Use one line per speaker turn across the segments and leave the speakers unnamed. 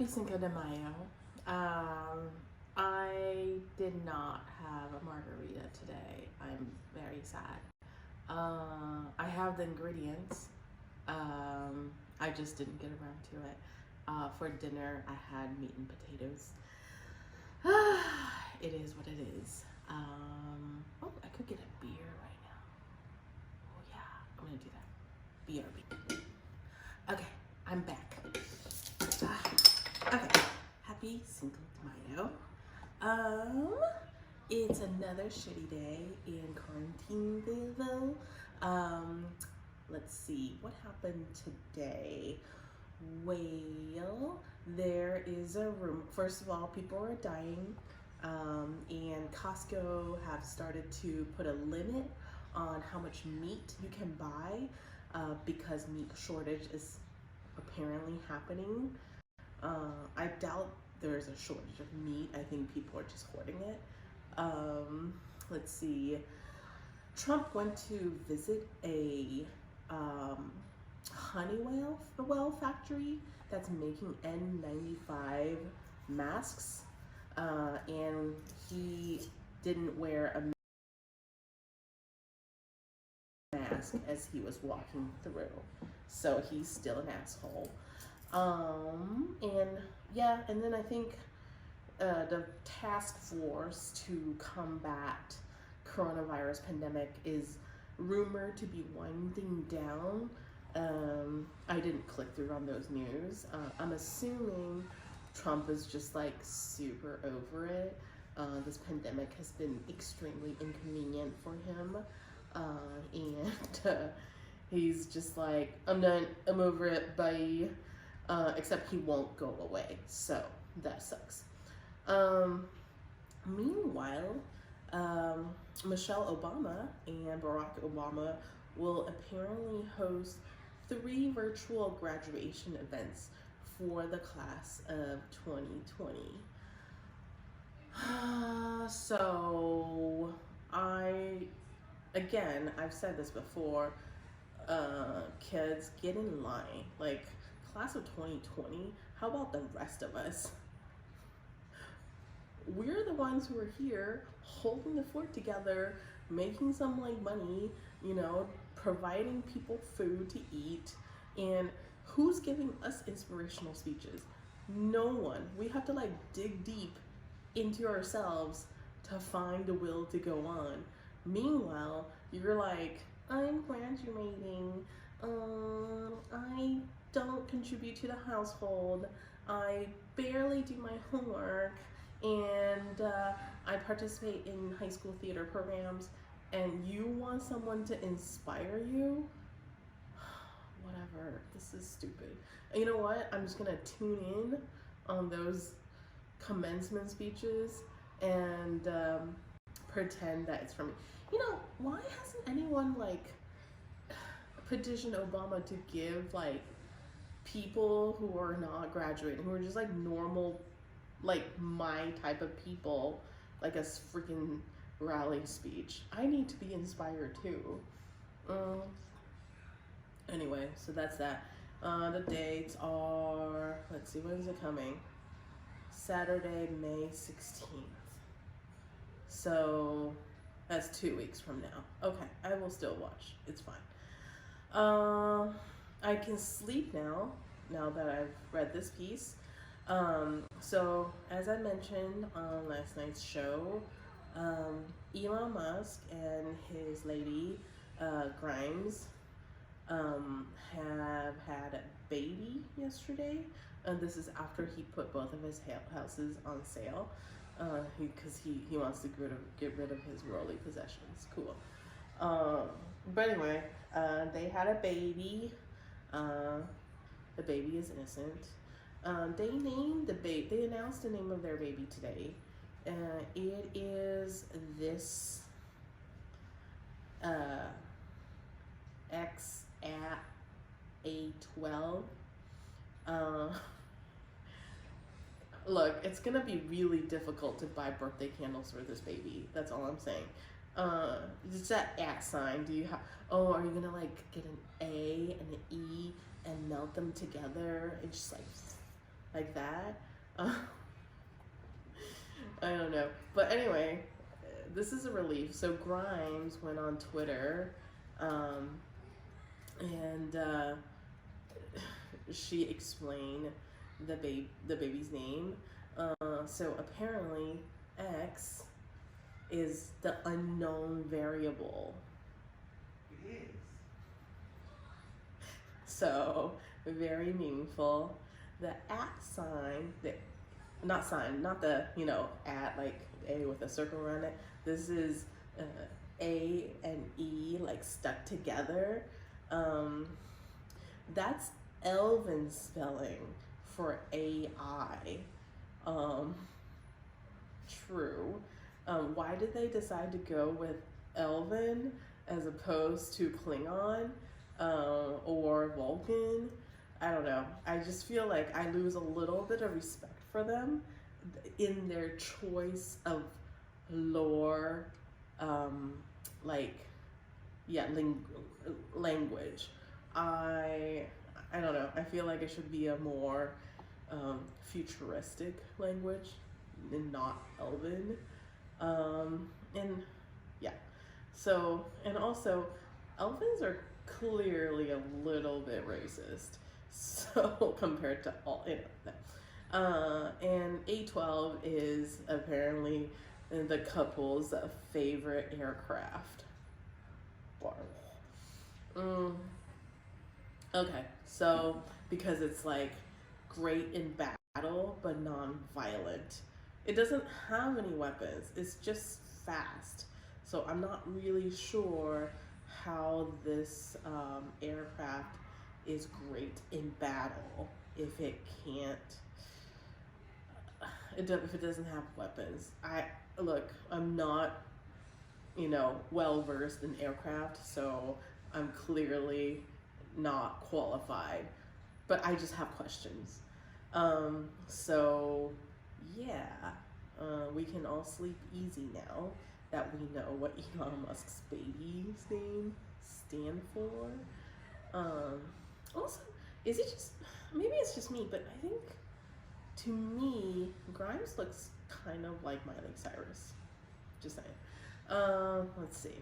Happy Cinco de Mayo. I did not have a margarita today. I'm very sad. I have the ingredients. I just didn't get around to it. For dinner, I had meat and potatoes. It is what it is. Oh, I could get a beer right now. Oh yeah, I'm gonna do that. BRB. Okay, I'm back. Okay, happy Cinco de Mayo. It's another shitty day in Quarantineville. Let's see, what happened today? Well, there is a room. First of all, people are dying, and Costco have started to put a limit on how much meat you can buy because meat shortage is apparently happening. I doubt there's a shortage of meat. I think people are just hoarding it. Let's see. Trump went to visit a Honeywell factory that's making N95 masks, and he didn't wear a mask as he was walking through, so he's still an asshole. And yeah, and then I think the task force to combat coronavirus pandemic is rumored to be winding down. I didn't click through on those news. I'm assuming Trump is just like super over it. This pandemic has been extremely inconvenient for him. And he's just like, I'm done, I'm over it, bye. Except he won't go away, so that sucks. Meanwhile, Michelle Obama and Barack Obama will apparently host 3 virtual graduation events for the class of 2020. So I've said this before, kids, get in line. Like, class of 2020, how about the rest of us? We're the ones who are here holding the fort together, making some like money, providing people food to eat. And who's giving us inspirational speeches? No one. We have to like dig deep into ourselves to find the will to go on. Meanwhile, you're like, I'm graduating, I don't contribute to the household, I barely do my homework, and I participate in high school theater programs, and you want someone to inspire you? Whatever, this is stupid. And you know what? I'm just gonna tune in on those commencement speeches and pretend that it's from me. Why hasn't anyone like petitioned Obama to give like people who are not graduating, who are just like normal, like my type of people, like a freaking rally speech? I need to be inspired too. Anyway, so that's that. The dates are, let's see, when is it coming? Saturday, May 16th. So that's 2 weeks from now. Okay, I will still watch. It's fine. I can sleep now that I've read this piece. So as I mentioned on last night's show, Elon Musk and his lady, Grimes, have had a baby yesterday. And this is after he put both of his houses on sale, because he wants to get rid of his worldly possessions. Cool. But anyway, they had a baby. The baby is innocent. They named the baby. They announced the name of their baby today. It is this X at A12. Look, it's gonna be really difficult to buy birthday candles for this baby. That's all I'm saying. It's that at sign. Do you have? Oh, are you gonna like get an A and an E and melt them together and just like like that. I don't know. But anyway, this is a relief. So Grimes went on Twitter, um, and she explained the baby's name. So apparently, X is the unknown variable.
It is.
So very meaningful. The at sign, not the at like A with a circle around it. This is A and E like stuck together. That's Elven spelling for AI. Um, True. Why did they decide to go with Elven as opposed to Klingon or Vulcan? I don't know. I just feel like I lose a little bit of respect for them in their choice of lore, um, like yeah, language. I I don't know. I feel like it should be a more futuristic language and not Elven. And yeah, so and also, Elvins are clearly a little bit racist. So compared to all, and A12 is apparently the couple's favorite aircraft. Okay, so because it's like great in battle but non-violent. It doesn't have any weapons. It's just fast. So I'm not really sure how this aircraft is great in battle if it can't. If it doesn't have weapons. I'm not well versed in aircraft, so I'm clearly not qualified, but I just have questions. So yeah, we can all sleep easy now that we know what Elon Musk's baby's name stand for. Also, is it just maybe it's just me, but I think to me Grimes looks kind of like Miley Cyrus. Just saying. Let's see.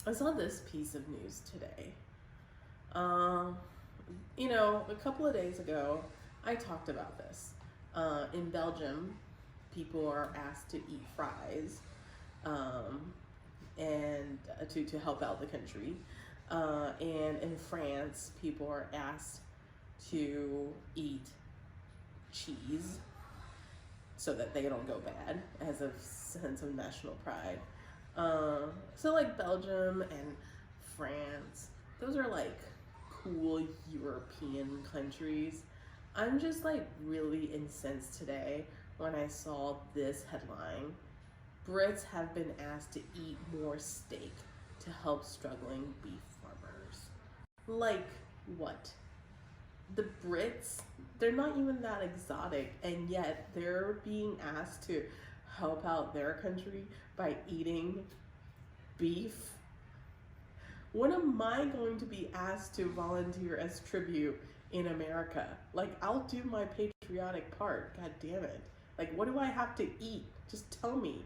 I saw this piece of news today. A couple of days ago, I talked about this. In Belgium, people are asked to eat fries, and to help out the country. And in France, people are asked to eat cheese so that they don't go bad as a sense of national pride. So like Belgium and France, those are like cool European countries. I'm just like really incensed today when I saw this headline. Brits have been asked to eat more steak to help struggling beef farmers. Like what? The Brits, they're not even that exotic, and yet they're being asked to help out their country by eating beef. When am I going to be asked to volunteer as tribute in America? Like, I'll do my patriotic part. God damn it. Like, what do I have to eat? Just tell me.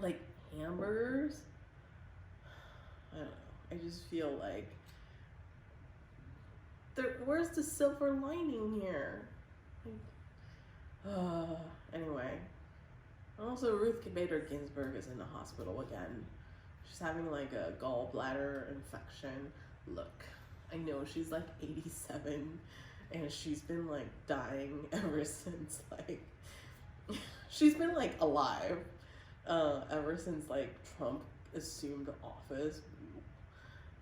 Like, hamburgers? I don't know. I just feel like where's the silver lining here? Anyway. Also, Ruth Bader Ginsburg is in the hospital again. She's having like a gallbladder infection. Look, I know she's like 87 and she's been like dying ever since she's been like alive ever since like Trump assumed office.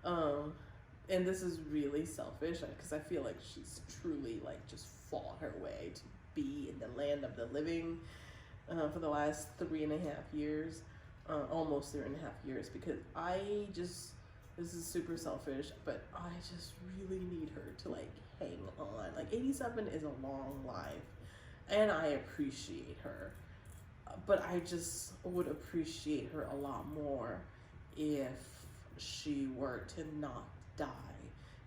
And this is really selfish because I feel like she's truly like just fought her way to be in the land of the living for the last 3.5 years, almost 3.5 years, because this is super selfish, but I just really need her to like hang on. Like 87 is a long life and I appreciate her, but I just would appreciate her a lot more if she were to not die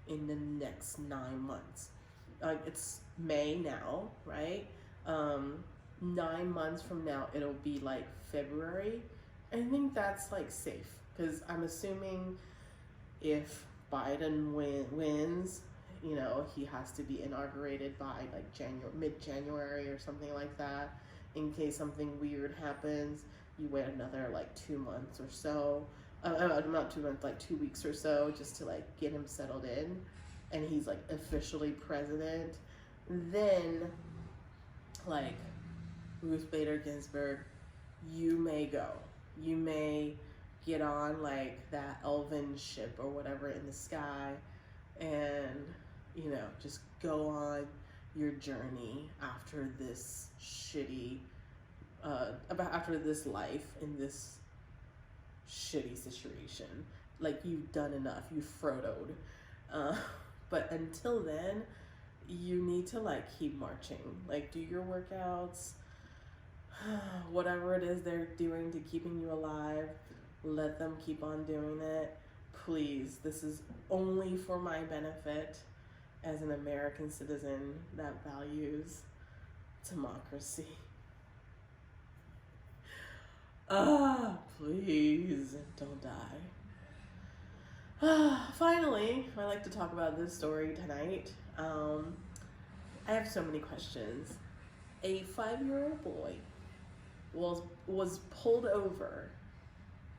in the next 9 months. It's May now, right? 9 months from now, it'll be like February. I think that's like safe because I'm assuming if Biden wins, you know, he has to be inaugurated by like mid-January or something like that. In case something weird happens, you wait another like 2 months or so. Not 2 months, like 2 weeks or so, just to like get him settled in, and he's like officially president. Then, like, Ruth Bader Ginsburg, you may go. You may get on like that elven ship or whatever in the sky, and you know, just go on your journey after this shitty, after this life in this shitty situation. Like, you've done enough, you've Frodo'd. But until then, you need to like keep marching. Like, do your workouts, whatever it is they're doing to keeping you alive, let them keep on doing it. Please, this is only for my benefit as an American citizen that values democracy. Please don't die. Finally, I like to talk about this story tonight. I have so many questions. A 5-year-old boy was pulled over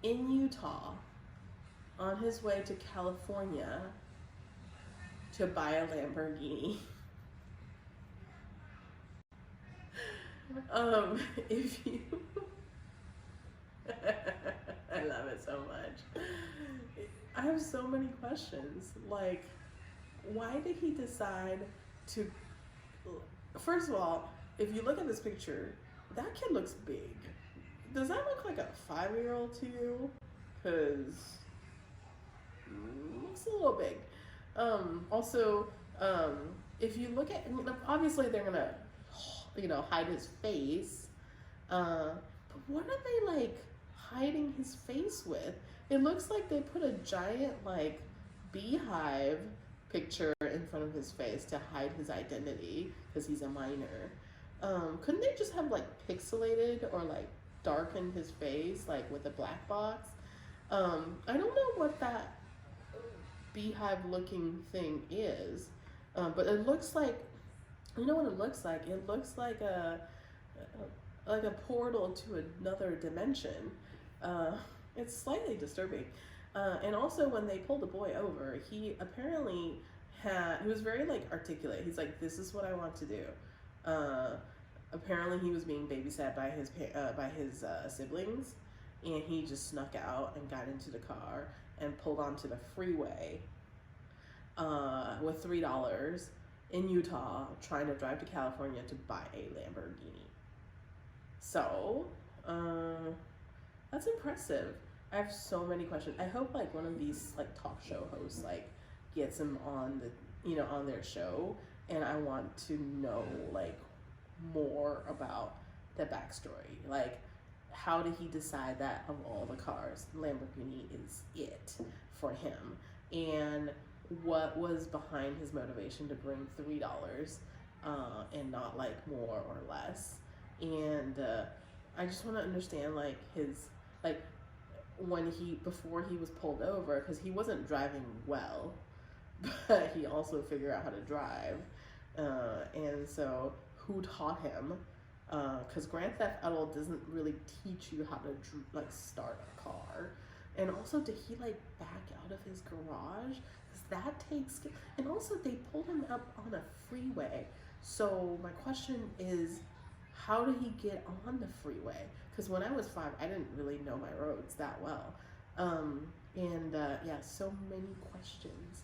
in Utah on his way to California to buy a Lamborghini. If you I love it so much. I have so many questions. Like, why did he decide to... First of all, if you look at this picture, that kid looks big. Does that look like a 5-year-old to you? Because looks a little big. Also, if you look at... Obviously, they're going to, you know, hide his face. But what are they, like, hiding his face with? It looks like they put a giant, like, beehive picture in front of his face to hide his identity because he's a minor. Couldn't they just have, like, pixelated or, like, darkened his face, like, with a black box? I don't know what that beehive looking thing is, but it looks like, you know what it looks like? It looks like a portal to another dimension. It's slightly disturbing. And also, when they pulled the boy over, he apparently he was very, like, articulate. He's like, this is what I want to do. Apparently he was being babysat by his siblings, and he just snuck out and got into the car and pulled onto the freeway with $3 in Utah, trying to drive to California to buy a Lamborghini. So, that's impressive. I have so many questions. I hope, like, one of these, like, talk show hosts, like, gets him on on their show, and I want to know, like, more about the backstory. Like, how did he decide that of all the cars, Lamborghini is it for him? And what was behind his motivation to bring $3 and not, like, more or less? And I just want to understand, like, his, like, before he was pulled over, because he wasn't driving well, but he also figured out how to drive. And so, who taught him? Because Grand Theft Auto doesn't really teach you how to, like, start a car. And also, did he, like, back out of his garage? Because that takes... And also, they pulled him up on a freeway. So, my question is, how did he get on the freeway? Because when I was 5, I didn't really know my roads that well. Yeah, so many questions.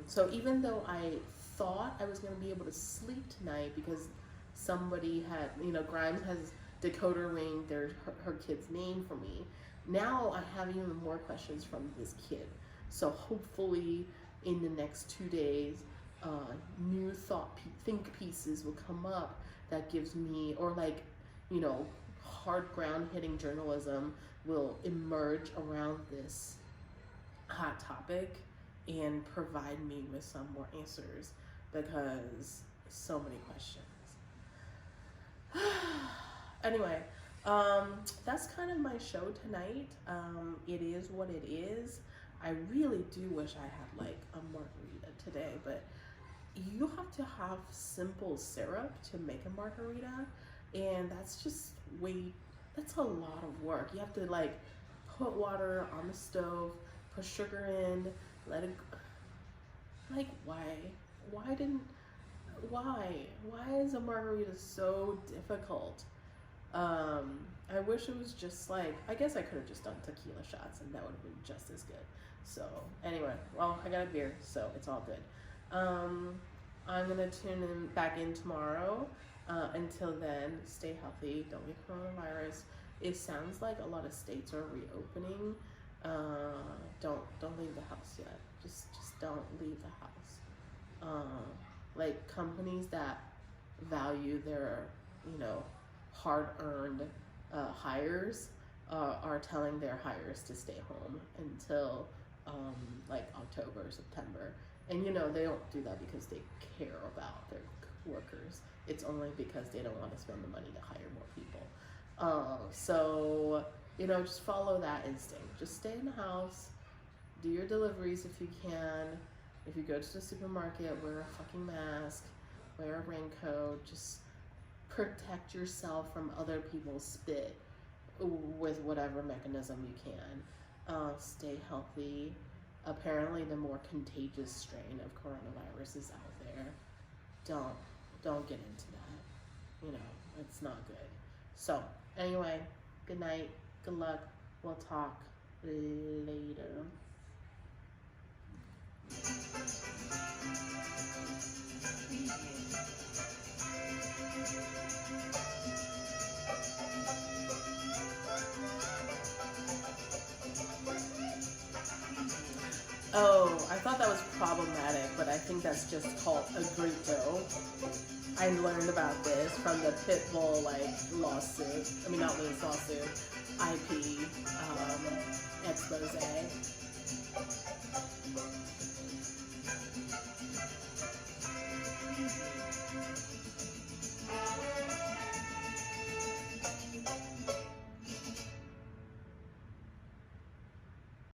So even though I thought I was going to be able to sleep tonight because somebody had, Grimes has decoder ringed her kid's name for me, now I have even more questions from this kid. So hopefully in the next 2 days, new think pieces will come up that gives me, or like, hard ground hitting journalism will emerge around this hot topic. and provide me with some more answers, because so many questions. Anyway, that's kind of my show tonight. It is what it is. I really do wish I had like a margarita today, but you have to have simple syrup to make a margarita, and that's a lot of work. You have to like put water on the stove, put sugar in, let it, like, why is a margarita so difficult? I wish it was just like, I guess I could have just done tequila shots and that would have been just as good. So anyway, well, I got a beer, so it's all good. I'm gonna tune back in tomorrow. Until then, stay healthy, don't get coronavirus. It sounds like a lot of states are reopening. Don't leave the house yet. Just don't leave the house. Like companies that value their, hard-earned hires are telling their hires to stay home until like October, September. And they don't do that because they care about their workers. It's only because they don't want to spend the money to hire more people. So just follow that instinct. Just stay in the house, do your deliveries if you can. If you go to the supermarket, wear a fucking mask, wear a raincoat, just protect yourself from other people's spit with whatever mechanism you can. Stay healthy. Apparently the more contagious strain of coronavirus is out there. Don't get into that. It's not good. So anyway, good night, good luck. We'll talk later. Oh, I thought that was problematic, but I think that's just called a grito. I learned about this from the Pitbull lawsuit. I mean, not Liz lawsuit, IP expose.